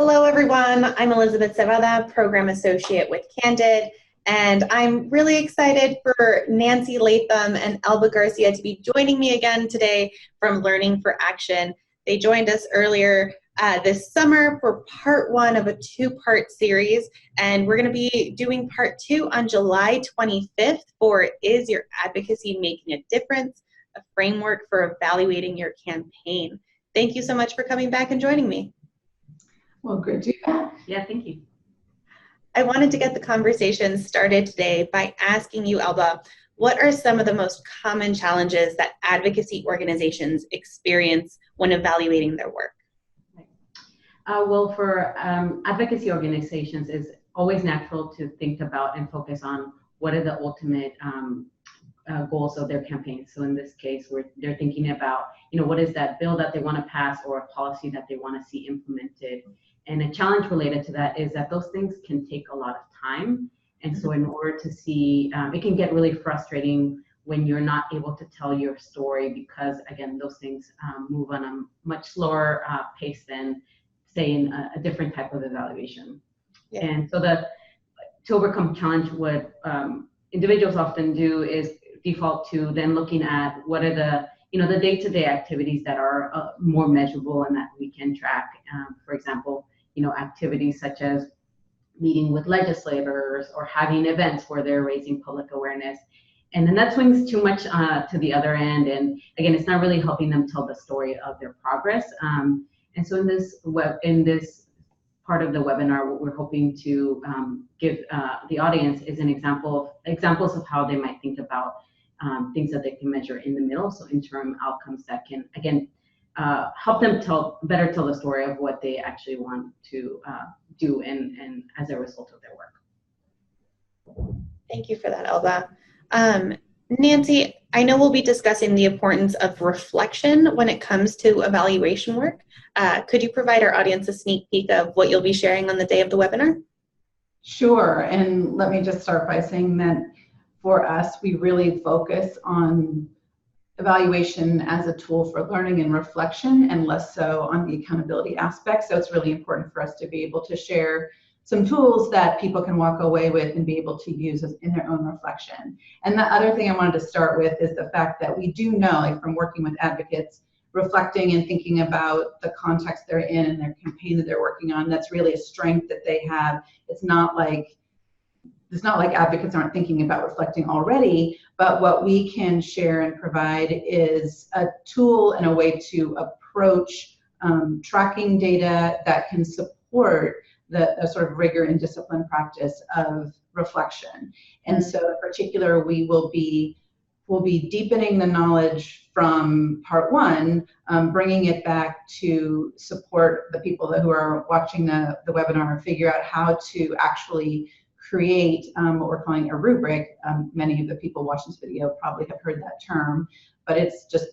Hello, everyone. I'm Elizabeth Cevada, Program Associate with Candid, and I'm really excited for Nancy Latham and Elba Garcia to be joining me again today from Learning for Action. They joined us earlier this summer for part one of a two-part series, and we're going to be doing part two on July 25th for Is Your Advocacy Making a Difference? A framework for evaluating your campaign. Thank you so much for coming back and joining me. Well, good to be back. Yeah, thank you. I wanted to get the conversation started today by asking you, Elba, what are some of the most common challenges that advocacy organizations experience when evaluating their work? Well, for advocacy organizations, it's always natural to think about and focus on what are the ultimate goals of their campaign. So in this case, they're thinking about, what is that bill that they want to pass or a policy that they want to see implemented. And a challenge related to that is that those things can take a lot of time. And so in order to see, it can get really frustrating when you're not able to tell your story because, again, those things move on a much slower pace than, say, in a different type of evaluation. Yeah. And so to overcome challenge, what individuals often do is default to then looking at what are the day-to-day activities that are more measurable and that we can track. For example, activities such as meeting with legislators or having events where they're raising public awareness. And then that swings too much to the other end. And again, it's not really helping them tell the story of their progress. And so in this part of the webinar, what we're hoping to give the audience is examples of how they might think about things that they can measure in the middle. So interim outcomes that can, again, help them better tell the story of what they actually want to do and as a result of their work. Thank you for that, Elba. Nancy, I know we'll be discussing the importance of reflection when it comes to evaluation work. Could you provide our audience a sneak peek of what you'll be sharing on the day of the webinar? Sure, and let me just start by saying that for us, we really focus on evaluation as a tool for learning and reflection and less so on the accountability aspect. So it's really important for us to be able to share some tools that people can walk away with and be able to use in their own reflection. And the other thing I wanted to start with is the fact that we do know, like from working with advocates, reflecting and thinking about the context they're in and their campaign that they're working on, that's really a strength that they have. It's not like advocates aren't thinking about reflecting already, but what we can share and provide is a tool and a way to approach tracking data that can support the sort of rigor and discipline practice of reflection. And so in particular, we'll be deepening the knowledge from part one, bringing it back to support the people who are watching the webinar, figure out how to actually create what we're calling a rubric. Many of the people watching this video probably have heard that term, but it's just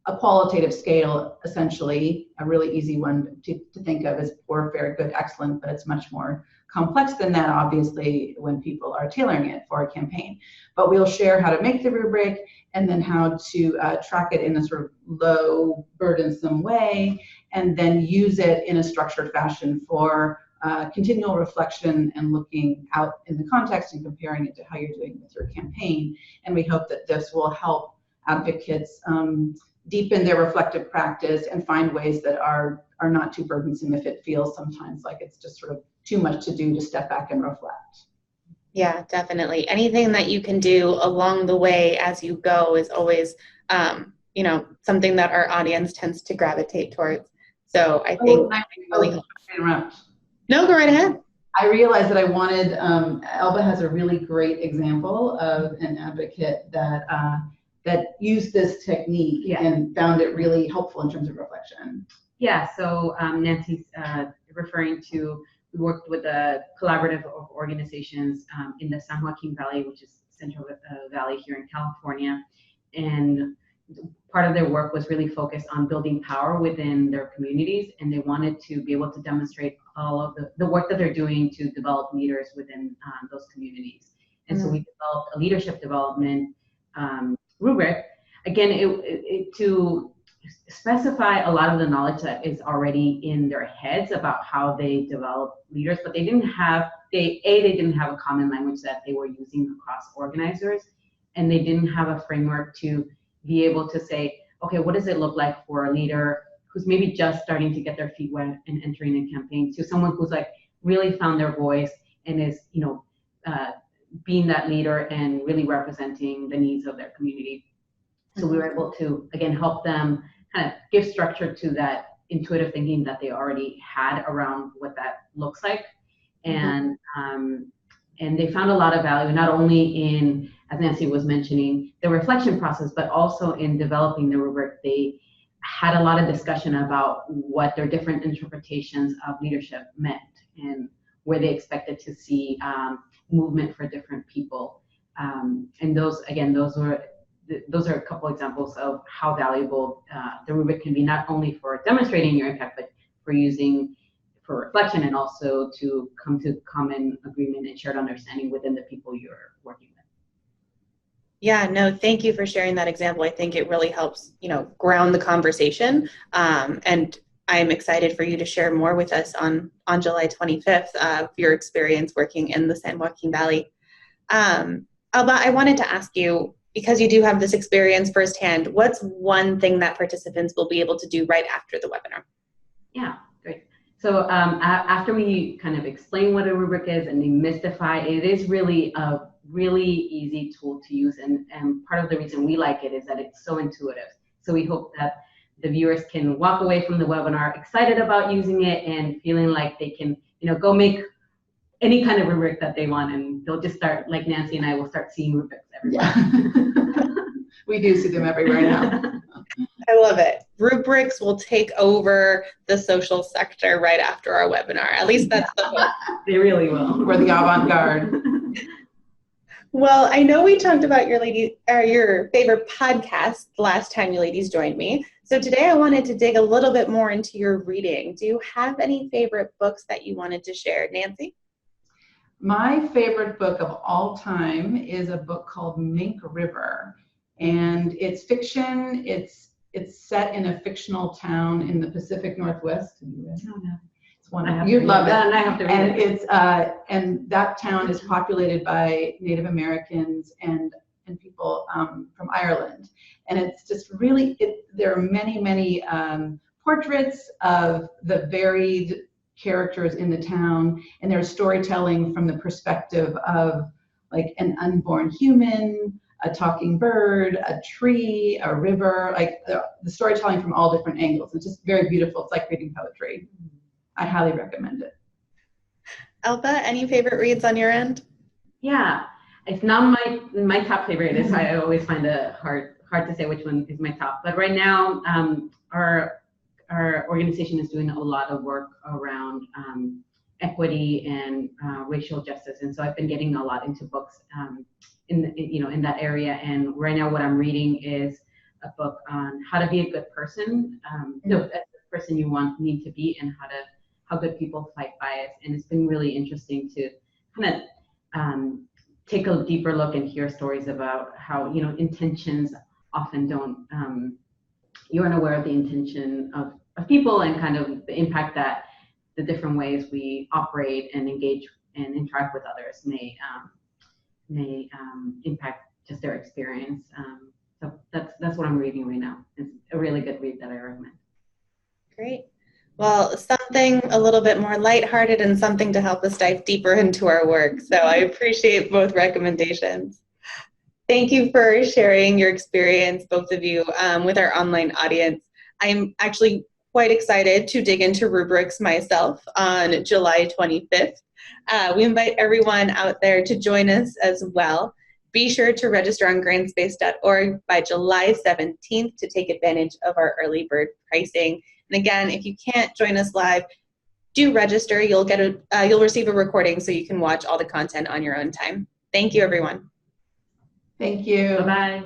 a qualitative scale, essentially. A really easy one to think of is poor, fair, good, excellent, but it's much more complex than that, obviously, when people are tailoring it for a campaign. But we'll share how to make the rubric and then how to track it in a sort of low, burdensome way, and then use it in a structured fashion for continual reflection and looking out in the context and comparing it to how you're doing with your campaign. And we hope that this will help advocates deepen their reflective practice and find ways that are not too burdensome if it feels sometimes like it's just sort of too much to do to step back and reflect. Yeah, definitely. Anything that you can do along the way as you go is always, something that our audience tends to gravitate towards. So I think No, go right ahead. I realized that I wanted, Elba has a really great example of an advocate that used this technique and found it really helpful in terms of reflection. Yeah, so Nancy's referring to, we worked with a collaborative of organizations in the San Joaquin Valley, which is Central Valley here in California. And part of their work was really focused on building power within their communities, and they wanted to be able to demonstrate all of the work that they're doing to develop leaders within those communities. And so we developed a leadership development rubric, again, to specify a lot of the knowledge that is already in their heads about how they develop leaders, but they didn't have, they didn't have a common language that they were using across organizers, and they didn't have a framework to be able to say, okay, what does it look like for a leader who's maybe just starting to get their feet wet and entering a campaign, to someone who's like really found their voice and is, being that leader and really representing the needs of their community. So we were able to, again, help them kind of give structure to that intuitive thinking that they already had around what that looks like. And they found a lot of value, not only in, as Nancy was mentioning, the reflection process, but also in developing the rubric. They had a lot of discussion about what their different interpretations of leadership meant and where they expected to see movement for different people. And those, again, those are a couple examples of how valuable the rubric can be, not only for demonstrating your impact, but for using for reflection, and also to come to common agreement and shared understanding within the people you're working with. Yeah, no, thank you for sharing that example. I think it really helps, ground the conversation. And I'm excited for you to share more with us on July 25th of your experience working in the San Joaquin Valley. Alba, I wanted to ask you, because you do have this experience firsthand, what's one thing that participants will be able to do right after the webinar? Yeah, great. So after we kind of explain what a rubric is and demystify, it is really a really easy tool to use. And part of the reason we like it is that it's so intuitive. So we hope that the viewers can walk away from the webinar excited about using it and feeling like they can, go make any kind of rubric that they want, and they'll just start, like Nancy and I will start seeing rubrics everywhere. Yeah. We do see them everywhere now. I love it. Rubrics will take over the social sector right after our webinar. At least that's the hope. They really will. We're the avant-garde. Well, I know we talked about your favorite podcast the last time you ladies joined me. So today I wanted to dig a little bit more into your reading. Do you have any favorite books that you wanted to share, Nancy? My favorite book of all time is a book called Mink River, and it's fiction. It's set in a fictional town in the Pacific Northwest. Have you read it? Oh, no. It's wonderful. You'd love it. And I have to read it. And that town is populated by Native Americans and people from Ireland, and it's just really. There are many portraits of the varied characters in the town, and there's storytelling from the perspective of like an unborn human, a talking bird, a tree, a river, like the storytelling from all different angles. It's just very beautiful. It's like reading poetry. I highly recommend it. Alba, any favorite reads on your end? Yeah, it's not my top favorite. I always find it hard to say which one is my top. But right now, our organization is doing a lot of work around equity and racial justice, and so I've been getting a lot into books in that area. And right now, what I'm reading is a book on how to be a good person, the person you need to be, and how good people fight bias. And it's been really interesting to kind of take a deeper look and hear stories about how intentions often don't. You aren't aware of the intention of people and kind of the impact that the different ways we operate and engage and interact with others may impact just their experience. So that's what I'm reading right now. It's a really good read that I recommend. Great. Well, something a little bit more lighthearted and something to help us dive deeper into our work. So I appreciate both recommendations. Thank you for sharing your experience, both of you, with our online audience. I'm actually quite excited to dig into rubrics myself on July 25th. We invite everyone out there to join us as well. Be sure to register on grantspace.org by July 17th to take advantage of our early bird pricing. And again, if you can't join us live, do register. You'll receive a recording so you can watch all the content on your own time. Thank you, everyone. Thank you. Bye-bye.